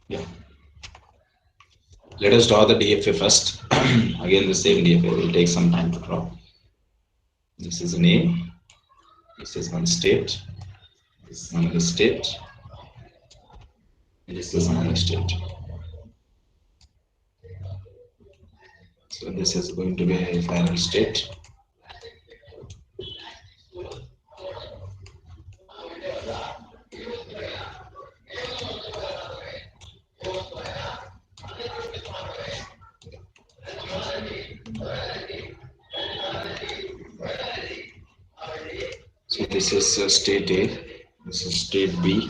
Yeah. Let us draw the DFA first. Again, the same DFA will take some time to draw. This is an A. This is one state. This is another state. This is another state. So this is going to be a final state. So this is state A. This is state B.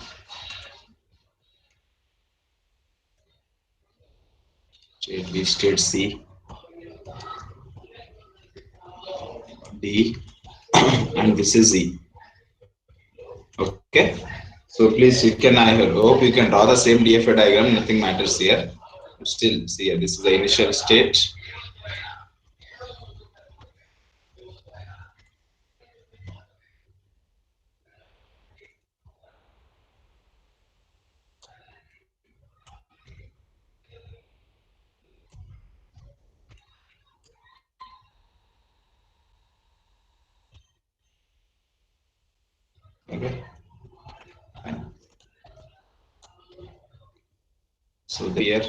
State B, state C, D, and this is E. Okay. So please, you can. I hope you can draw the same DFA diagram. Nothing matters here. Still, see here. This is the initial state. Okay. Fine. So here,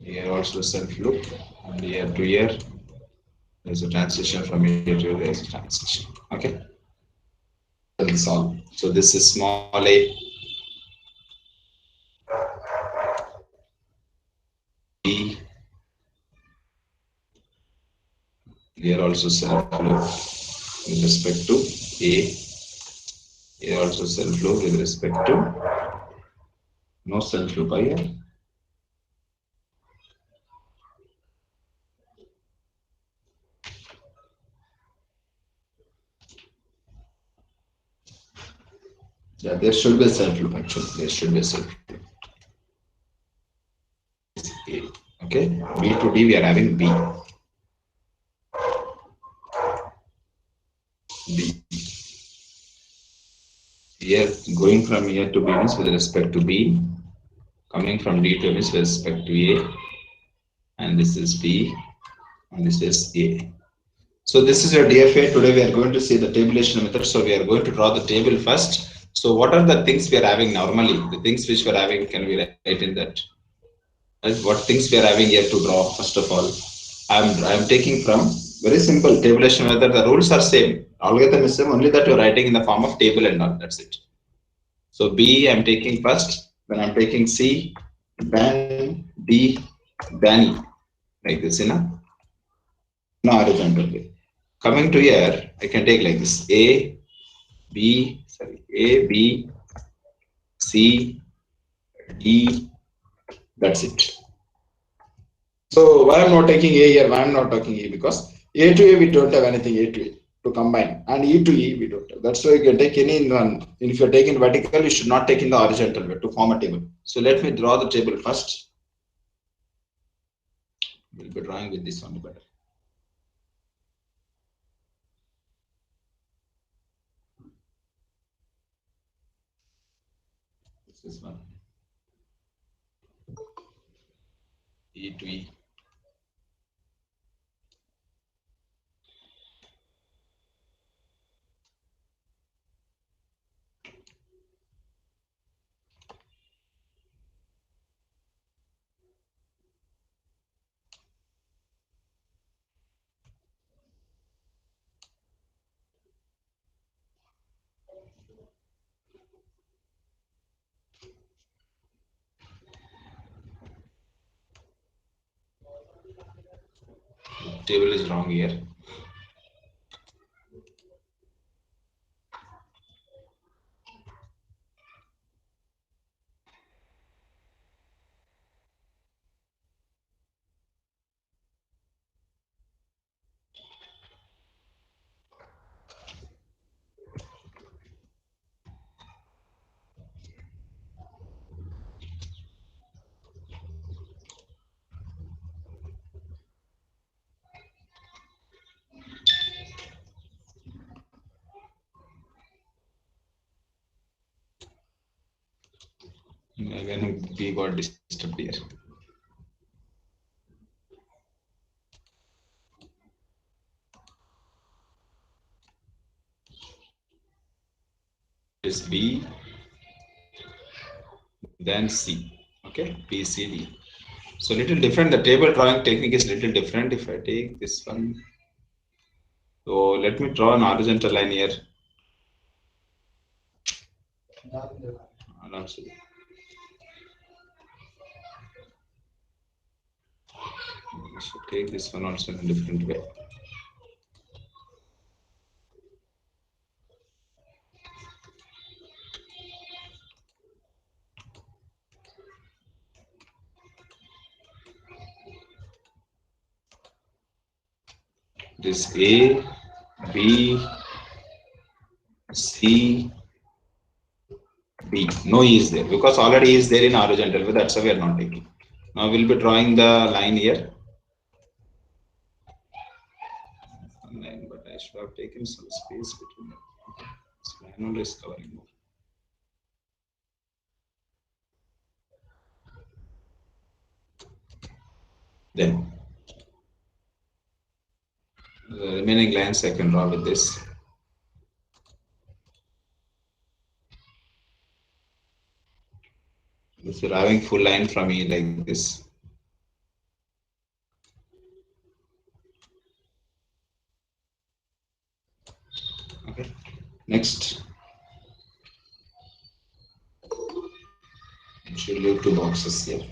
here also self loop, and here to here, there's a transition from here to here. There's a transition. Okay. That's all. So this is small a, B. Here also self loop with respect to A. Here also self loop with respect to no self loop here. Yeah, there should be a self loop actually. There should be a self loop. A. Okay. B to D we are having B. B. Here going from here to B means with respect to B. Coming from D to means with respect to A. And this is B. And this is A. So this is your DFA. Today we are going to see the tabulation method. So we are going to draw the table first. So what are the things we are having normally? The things which we are having, can we write in that? What things we are having here to draw? First of all, I'm taking from very simple tabulation method. The rules are same. Algorithm is same. Only that you're writing in the form of table and all. That's it. So B I'm taking first. Then I'm taking C, then D, then E. Like this, no horizontal way. Coming to here, I can take like this: A, B, C, D. That's it. So why I'm not taking A here? Why I'm not taking E? Because A to A we don't have anything A to A to combine, and E to E we don't have. That's why you can take any in one. If you're taking vertical, you should not take in the horizontal way to form a table. So let me draw the table first. We'll be drawing with this one better. This is one. E to E. Table is wrong here. Again, B got disturbed here. Is B, then C. Okay, B, C, D. So little different. The table drawing technique is little different. If I take this one, so let me draw an horizontal line here. I should take this one also in a different way. This A, B, C, B. No E is there because already E is there in horizontal way. That's why we are not taking. Now we'll be drawing the line here. Line, but I should have taken some space between them. This line only is covering more. Then the remaining lines I can draw with this. If you're having full line from E like this. Okay. Next. You should leave two boxes here.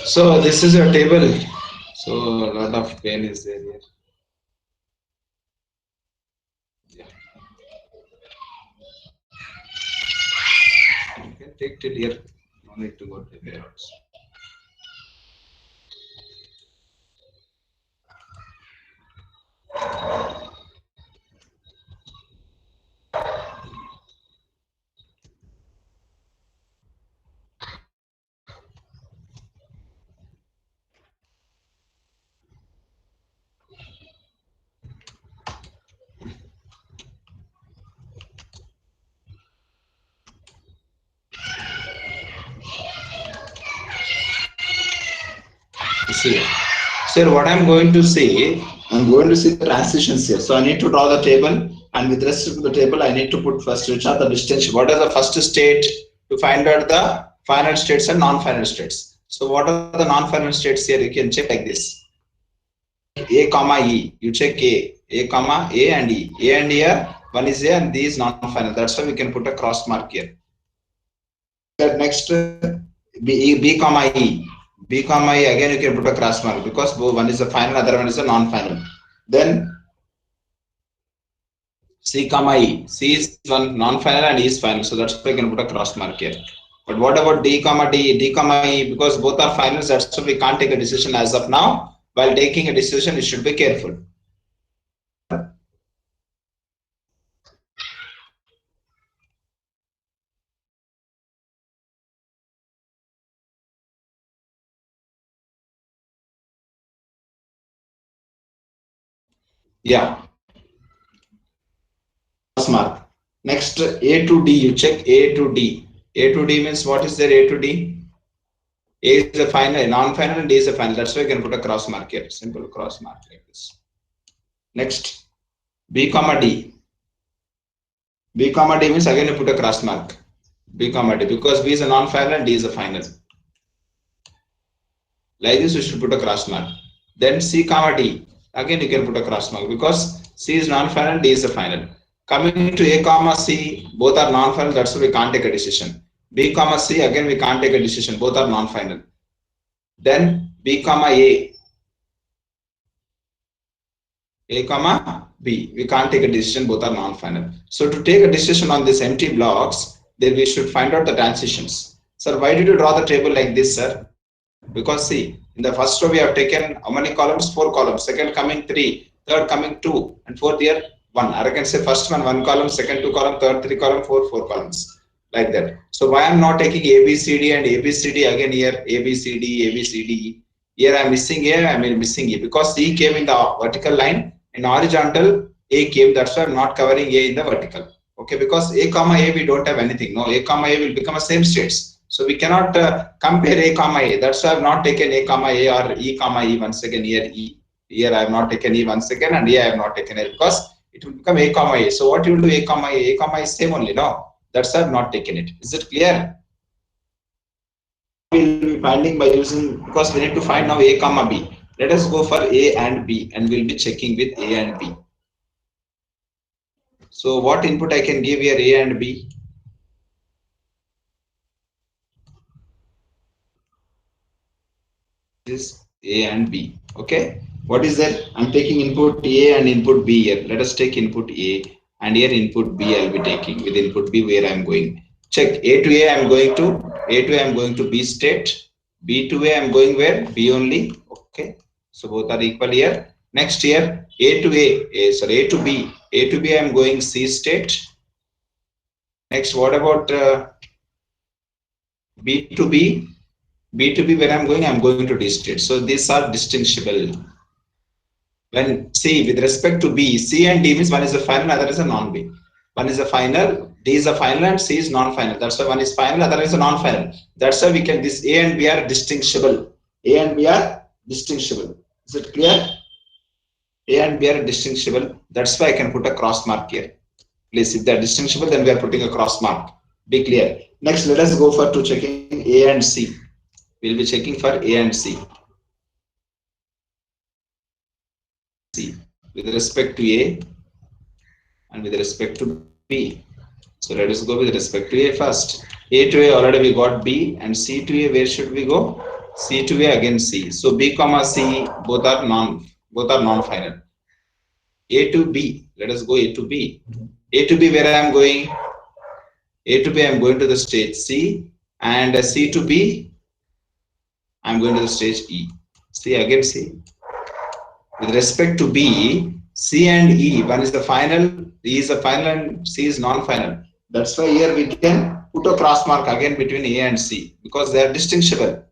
So this is your table. So a lot of pain is there here. Yeah. You can take till here. No need to go to the layouts. See, sir, what I'm going to say, I'm going to see the transitions here. So I need to draw the table, and with respect to the table, I need to put first which are the distinction. What is the first state to find out the final states and non-final states? So what are the non-final states here? You can check like this. A comma E. You check A comma A and E. A and E are one is A and D is non-final. That's why we can put a cross mark here. Next B comma E. B comma E again you can put a cross mark because one is a final, other one is a non-final. Then C comma E. C is one non-final and E is final. So that's why we can put a cross mark here. But what about D comma D, D comma E? Because both are finals, that's why we can't take a decision as of now. While taking a decision, you should be careful. Yeah. mark. Next, A to D, you check A to D. A to D means what is there? A to D? A is a final, non-final, and D is a final. That's why you can put a cross mark here. Simple cross mark like this. Next, B comma D. B comma D means again you put a cross mark. B comma D, because B is a non-final and D is a final. Like this, you should put a cross mark. Then C comma D. Again you can put a cross mark because C is non-final, D is a final. Coming to A comma C, both are non-final. That's why we can't take a decision. B comma C, again we can't take a decision. Both are non-final. Then B comma A. A comma B. We can't take a decision. Both are non-final. So to take a decision on these empty blocks, then we should find out the transitions. Sir, why did you draw the table like this, sir? Because see, in the first row we have taken how many columns? 4 columns. Second coming 3. Third coming 2. And fourth here 1. Or I can say first one 1 column, second 2 column, third 3 column, 4 columns. Like that. So why I am not taking A, B, C, D and A, B, C, D again here A, B, C, D, A, B, C, D. Here I am missing A, I am missing E because E came in the vertical line. In horizontal, A came. That's why I am not covering A in the vertical. Okay, because A comma A we don't have anything. No, A comma A will become a same states. So we cannot compare A comma A. That's why I have not taken A comma A or E comma E once again here E. Here I have not taken E once again and here I have not taken A because it will become A comma A. So what you will do A comma A? A comma A is same only. No. That's why I have not taken it. Is it clear? We will be finding by using, because we need to find now A comma B. Let us go for A and B and we'll be checking with A and B. So what input I can give here A and B? This A and B. Okay. What is that? I'm taking input A and input B here. Let us take input A and here input B I'll be taking. With input B where I'm going. Check A to A I'm going to. A to A I'm going to B state. B to A I'm going where? B only. Okay. So both are equal here. Next here A to A. Sorry, A to B. A to B I'm going C state. Next, what about B to B? B to B where I'm going to D state. So these are distinguishable. When C with respect to B, C and D means one is a final, other is a non-B. One is a final, D is a final and C is non-final. That's why one is final, other is a non-final. That's why we can, this A and B are distinguishable. A and B are distinguishable. Is it clear? A and B are distinguishable. That's why I can put a cross mark here. Please, if they are distinguishable, then we are putting a cross mark. Be clear. Next, let us go for to checking A and C. We'll be checking for A and C. C with respect to A and with respect to B. So let us go with respect to A first. A to A already we got B and C to A where should we go? C to A again C. So B comma C both are non-final. A to B. Let us go A to B. A to B where I am going? A to B I am going to the stage C and C to B I am going to the stage E. See again C. With respect to B, C and E, one is the final, E is the final and C is non-final. That's why here we can put a cross mark again between A and C because they are distinguishable.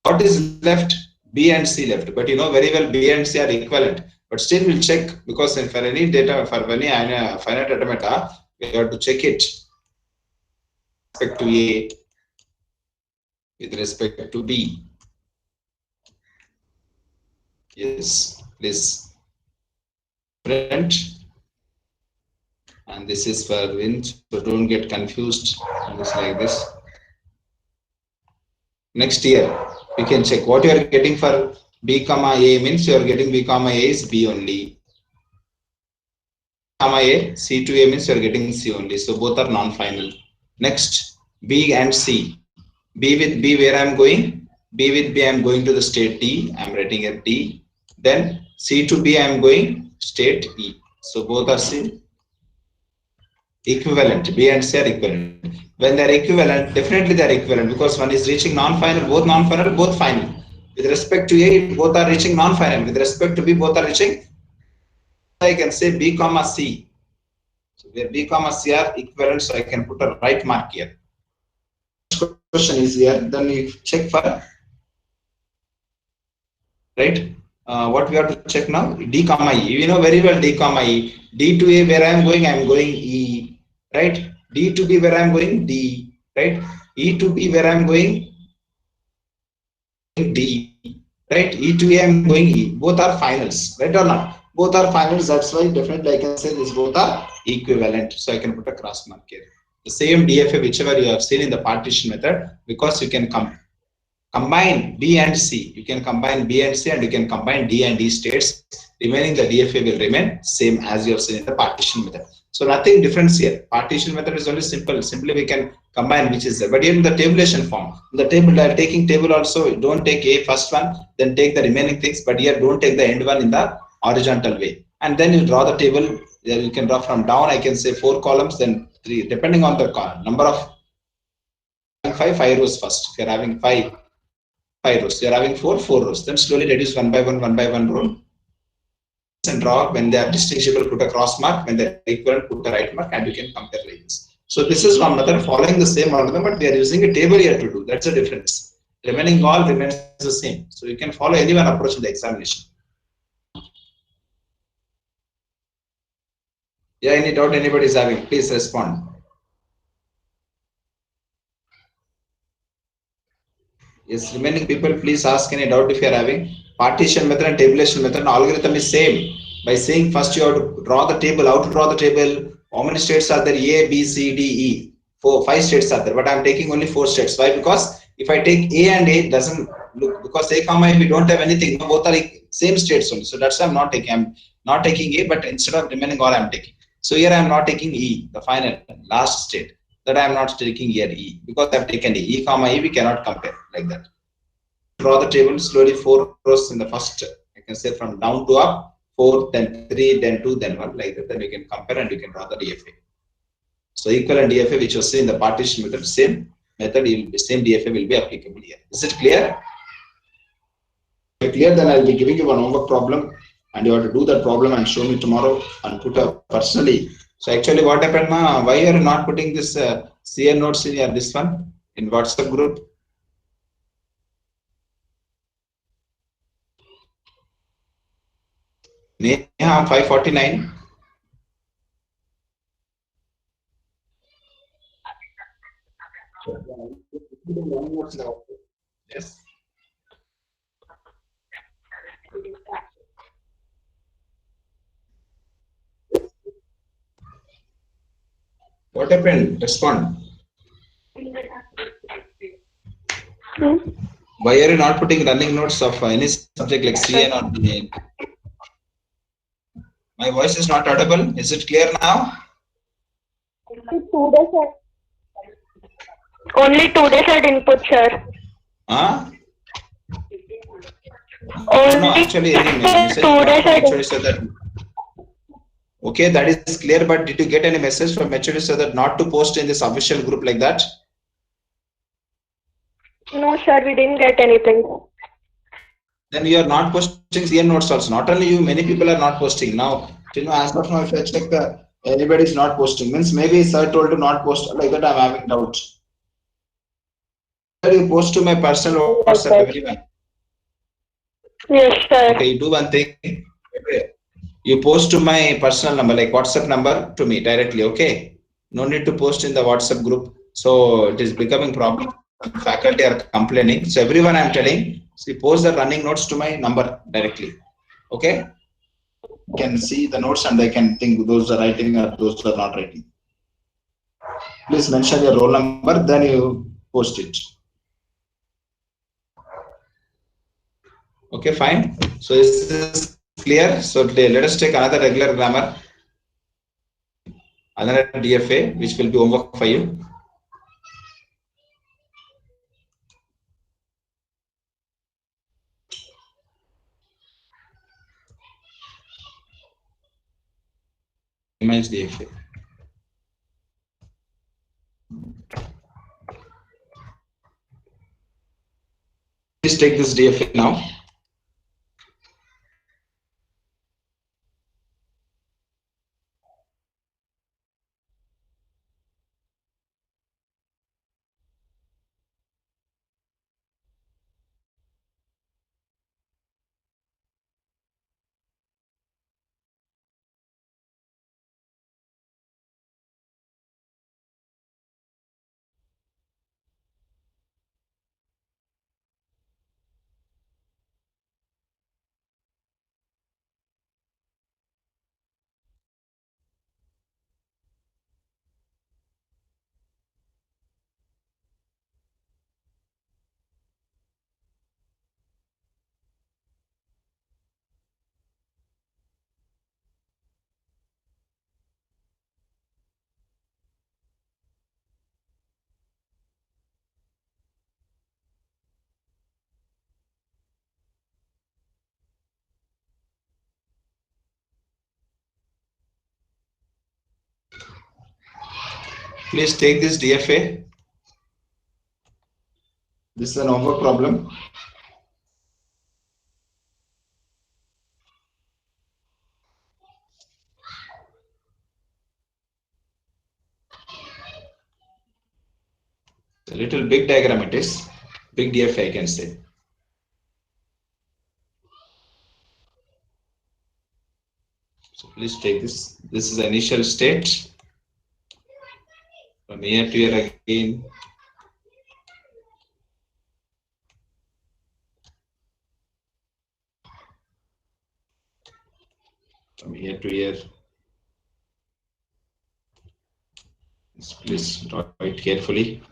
What is left? B and C left. But you know very well B and C are equivalent. But still we'll check because for any data, for any finite automata, we have to check it. With respect to A, with respect to B. Yes, please print, and this is for wind, so don't get confused. Just like this. Next year, we can check what you are getting for B comma A means you are getting B comma A is B only. Comma A, C to A means you are getting C only. So both are non-final. Next, B and C. B with B where I am going? B with B I am going to the state D. I am writing here D. Then C to B I am going state E. So both are C equivalent. B and C are equivalent. When they are equivalent, definitely they are equivalent because one is reaching non-final, both final. With respect to A, both are reaching non-final. With respect to B, both are reaching. I can say B comma C. So where B comma C are equivalent, so I can put a right mark here. Question is here. Then you check for right. what we have to check now? D comma E. You know very well D comma E. D to A where I am going E, right? D to B where I am going D, right? E to B where I am going D, right? E to A I am going E. Both are finals, right or not? Both are finals. That's why definitely I can say this both are equivalent. So I can put a cross mark here. The same DFA whichever you have seen in the partition method, because you can combine B and C. You can combine B and C, and you can combine D and E states. Remaining the DFA will remain same as you have seen in the partition method. So nothing different here. Partition method is only simple. Simply we can combine which is there. But in the tabulation form, in the table, taking table also, don't take A first one, then take the remaining things. But here don't take the end one in the horizontal way. And then you draw the table. There you can draw from down. I can say 4 columns, then 3, depending on the number of 5 rows first. If you're having 5 rows, you're having 4 rows. Then slowly reduce one by one row and draw. When they are distinguishable, put a cross mark. When they're equivalent, put a right mark, and you can compare like this. So this is one method following the same algorithm, but we are using a table here to do. That's the difference. Remaining all remains the same. So you can follow any one approach in the examination. Yeah, any doubt anybody is having, please respond. Yes, remaining people, please ask any doubt if you are having. Partition method and tabulation method, and algorithm is same. By saying first you have to draw the table. How to draw the table? How many states are there? A, B, C, D, E. 5 states are there, but I am taking only 4 states. Why? Because if I take A and A, it doesn't look, because A comma A, we don't have anything. Both are same states only. So that's why I'm not taking. I'm not taking A, but instead of remaining all, I'm taking. So here I am not taking E, the final last state. That I am not taking here E, because I have taken E comma E, we cannot compare like that. Draw the table slowly, 4 rows in the first, I can say from down to up, 4, then 3, then 2, then 1, like that. Then you can compare and you can draw the DFA. So equal and DFA, which was seen in the partition method, same method, same DFA will be applicable here. Is it clear? If clear, then I'll be giving you one homework problem, and you have to do that problem and show me tomorrow and put up personally. So actually what happened now, why are you not putting this CN notes in here, this one in WhatsApp group? Neha 549. Yes. What happened? Respond. Why are you not putting running notes of any subject like CN or DN? My voice is not audible. Is it clear now? Only 2 days I didn't put, sir. Huh? No, Only actually, any message 2 days I actually didn't. said that. Okay, that is clear. But did you get any message from HOD said that not to post in this official group like that? No, sir, we didn't get anything. Then you are not posting CN notes also. Not only you, many people are not posting now. As of now, if I check, anybody is not posting. Means maybe sir told to not post like that. I'm having doubt. You post to my personal WhatsApp, everyone. Yes, sir. Okay, you do one thing. You post to my personal number, like WhatsApp number, to me directly. Okay, no need to post in the WhatsApp group. So it is becoming problem. Faculty are complaining. So everyone I'm telling, see, post the running notes to my number directly. Okay, you can see the notes and they can think those are writing or those are not writing. Please mention your roll number, then you post it. Okay, fine. So is this clear? So today let us take another regular grammar, another DFA, which will be homework for you. Image DFA. Please take this DFA now. Please take this DFA. This is an homework problem. A little big diagram it is. Big DFA I can say. So please take this. This is the initial state. From here to here again. From here to here. Please draw it carefully.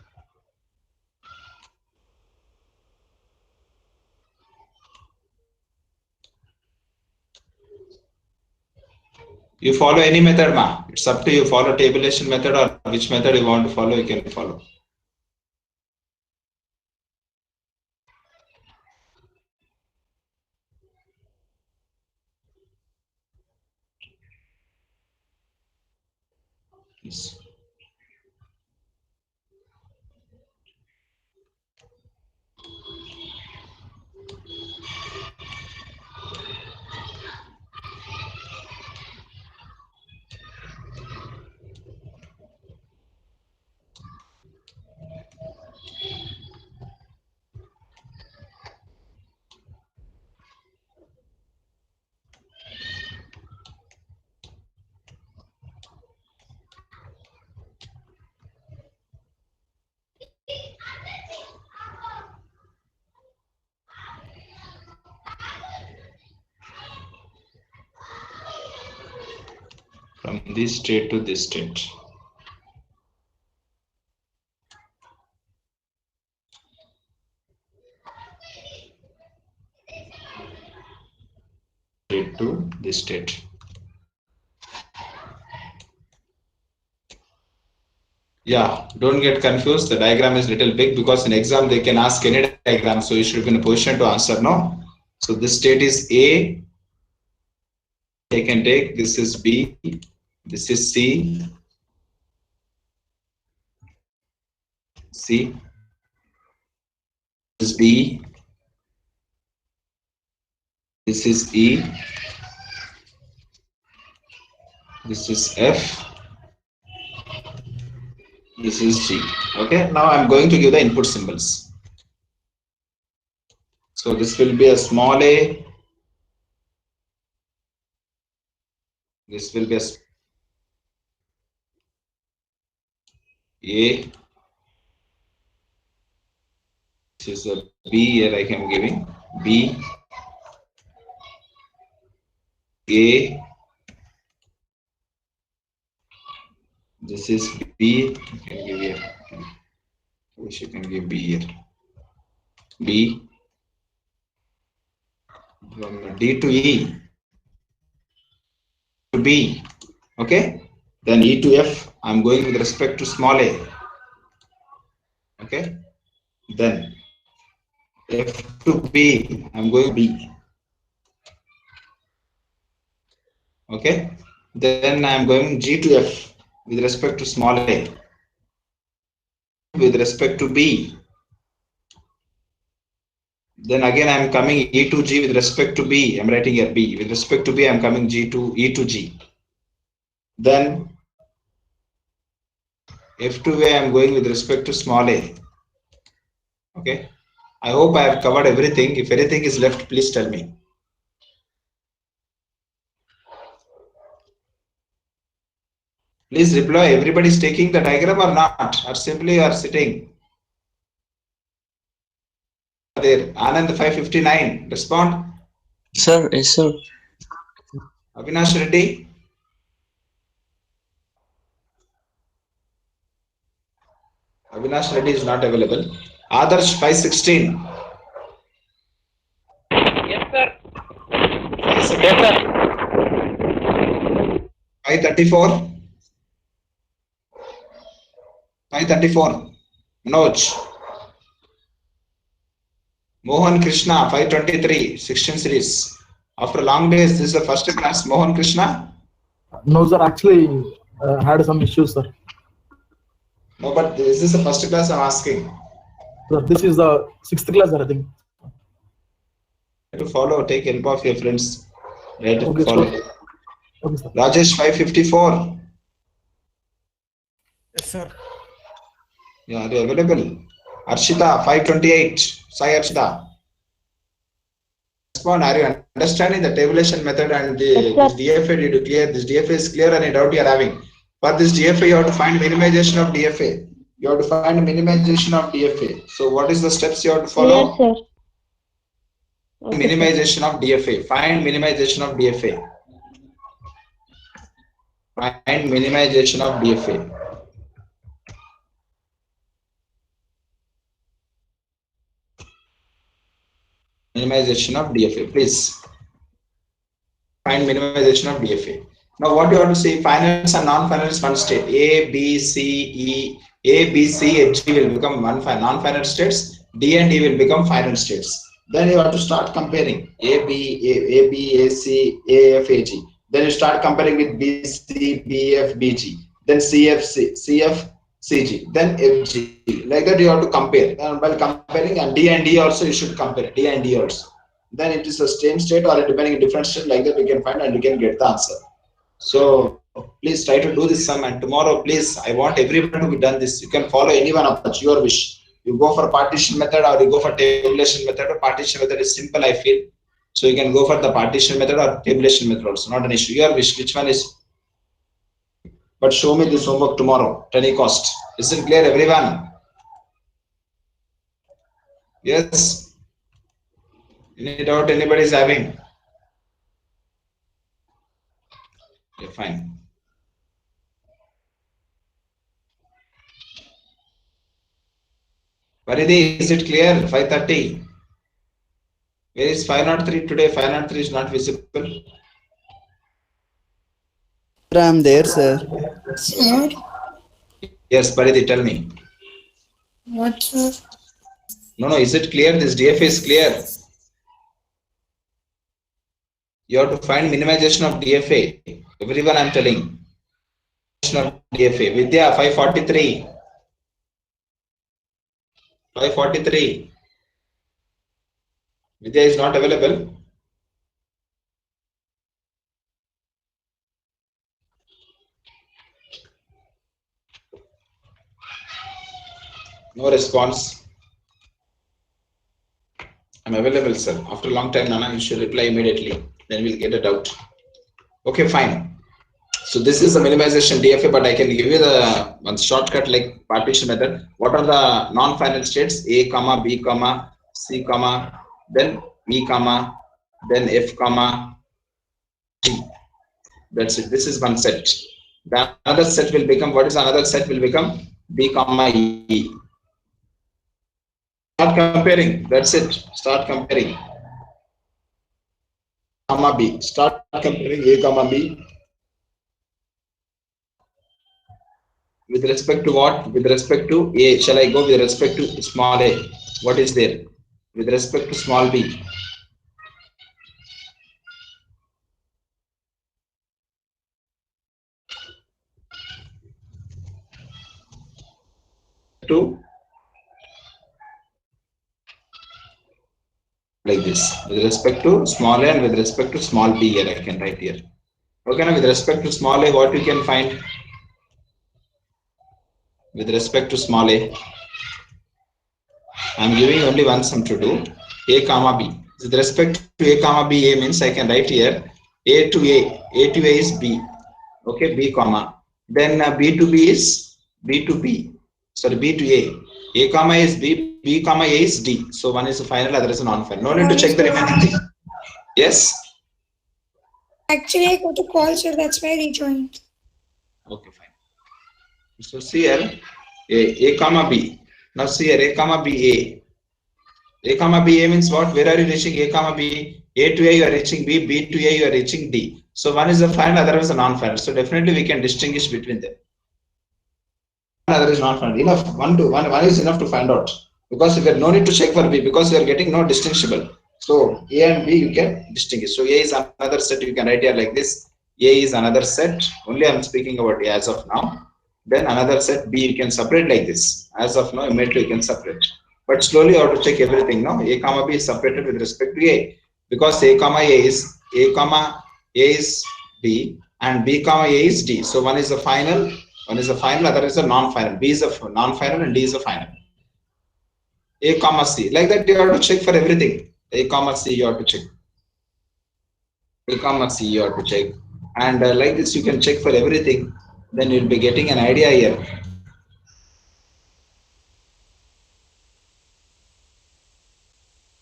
You follow any method, ma. It's up to you. Follow tabulation method or which method you want to follow, you can follow. Yes. From this state to this state. State to this state. Yeah, don't get confused. The diagram is little big because in exam they can ask any diagram, so you should be in a position to answer, no? So this state is A. I can take, this is B, this is C, this is D, this is E, this is F, this is G. Okay, now I'm going to give the input symbols. So this will be a small a, this will be a this is a B here I am giving, B, A, this is B, you can give here, I wish you can give B here, B, from D to E to B, okay, then E to F, I'm going with respect to small a, okay, then F to B, I'm going B, okay, then I'm going G to F with respect to small a, with respect to B, then again I'm coming E to G with respect to B, I'm writing here B, with respect to B I'm coming G to E to G, then F to A I'm going with respect to small a, okay. I hope I have covered everything. If anything is left, please tell me. Please reply. Everybody is taking the diagram or not? Or simply are sitting? There. Anand 559. Respond. Sir, yes, sir. Avinash Reddy. Avinash Reddy is not available. Adarsh 516. Yes, sir. 534. 534. Manoj. Mohan Krishna 523. 16 series. After long days, this is the first class. Mohan Krishna. No, sir. Actually, had some issues, sir. No, but this is the first class I'm asking. Sir, this is the 6th class, sir, I think. To follow, take help of your friends. Right, Okay, follow. sir. Okay, sir. Rajesh 554. Yes, sir. Yeah, are you available? Arshita 528. Sai Arshita. Respond. Are you understanding the tabulation method and Yes, this sir. DFA? Did you clear? This DFA is clear. Any doubt you are having? For this DFA, you have to find minimization of DFA. You have to find minimization of DFA. So, what is the steps you have to follow? Yes, sir. Okay, sir. Minimization of DFA. Find minimization of DFA. Find minimization of DFA. Minimization of DFA, please. Find minimization of DFA. Now, what you want to say? Finance and non-finance fund state. A, B, C, E. A, B, C, and G will become non-finance states. D and E will become finance states. Then you have to start comparing A, B, A, C, A, F, A, G. Then you start comparing with B, C, B, F, B, G. Then C, F, C, F, C, G. Then F, G. Like that you have to compare. And while comparing, and D and E also you should compare. D and E also. Then it is the same state or depending on different state, like that we can find and we can get the answer. So please try to do this sum, and tomorrow please, I want everyone to be done this. You can follow anyone approach, your wish. You go for partition method or you go for tabulation method. Or partition method is simple, I feel. So you can go for the partition method or tabulation method also, not an issue. Your wish, which one is? But show me this homework tomorrow at any cost. Is it clear, everyone? Yes. Any doubt anybody is having? Okay, fine. Varidhi, is it clear? 5:30. Where is 503 today? 503 is not visible. Sir, I'm there, sir. Sir, Yes, Varidhi, tell me. what, sir? No, is it clear? This DFA is clear. You have to find minimization of DFA. Everyone I'm telling. Of DFA. Vidya 543. 543. Vidya is not available. No response. I'm available, sir. After a long time, Nana, you should reply immediately. Then we'll get it out. Okay, fine. So this is the minimization DFA, but I can give you the one shortcut like partition method. What are the non-final states? A, comma, B, comma, C, comma, then E, comma, then F, comma, G. That's it. This is one set. The another set will become, what is another set will become? B, comma, E. Start comparing. That's it. Start comparing. Comma B. Start comparing A, comma B. With respect to what? With respect to A. Shall I go with respect to small a? What is there? With respect to small b. To like this. With respect to small a and with respect to small b here I can write here. Okay, now with respect to small a, what you can find? With respect to small a, I am giving only one sum to do. A comma b. With respect to a comma b, a means I can write here a to a is b. Okay, b comma. Then b to b is b to b. Sorry, b to a comma is b, b comma a is d. So one is the final, other is a non-final. No need to check the remaining thing. Yes. Actually, I got a call, sir. That's why I rejoined. Okay, fine. So see here a comma b. Now see here a comma b a comma b a means what? Where are you reaching? A comma b. A to a you are reaching b, b to a you are reaching d. So one is the final, other is a non-final. So definitely we can distinguish between them. Other is not final. Enough. One is enough to find out, because we have no need to check for b because we are getting no distinguishable. So a and b you can distinguish. So a is another set. You can write here like this. A is another set. Only I am speaking about a as of now. then another set B you can separate like this. As of now, immediately you can separate. But slowly you have to check everything. No, A comma B is separated with respect to A, because A comma A is B, and B comma A is D. So one is the final, other is a non-final. B is a non-final and D is a final. A comma C, like that you have to check for everything. A comma C you have to check. A comma C you have to check, and like this you can check for everything. Then you'll be getting an idea here.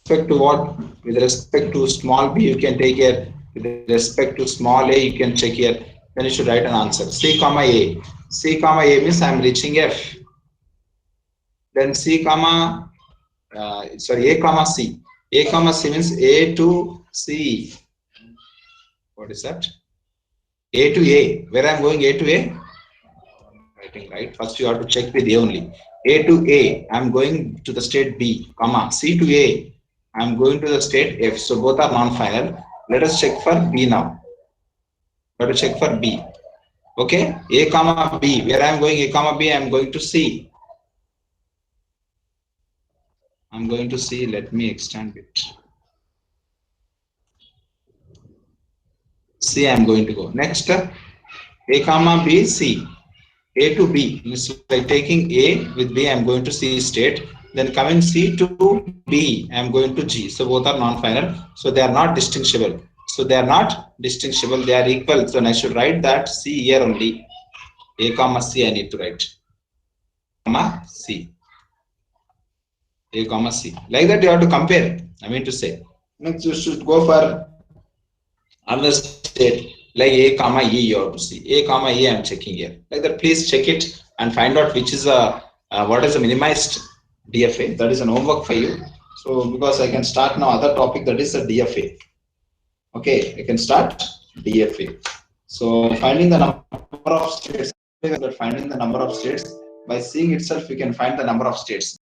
With respect to what? With respect to small b, you can take here. With respect to small a, you can check here. Then you should write an answer. C comma A. C comma A means I am reaching F. Then C comma, A comma C. A comma C means A to C. What is that? A to A. Where I am going? A to A? Writing right. First you have to check with A only. A to A, I am going to the state B, comma. C to A, I am going to the state F. So both are non-final. Let us check for B now. Let us check for B. Okay, A comma B. Where I am going? A comma B, I am going to C. I am going to C. Let me extend it. C I am going to go. Next, A comma B, C. A to B means like taking A with B, I am going to C state. Then coming C to B, I am going to G. So both are non-final. So they are not distinguishable. They are equal. So I should write that C here only. A comma C I need to write. Comma C. A comma C. Like that you have to compare. I mean to say. Next you should go for another state. Like A comma E you have to see. A comma E I am checking here. Like that, please check it and find out which is what is a minimized DFA. That is an homework for you. So because I can start now other topic, that is a DFA. Okay, I can start DFA. So finding the number of states, by seeing itself you can find the number of states.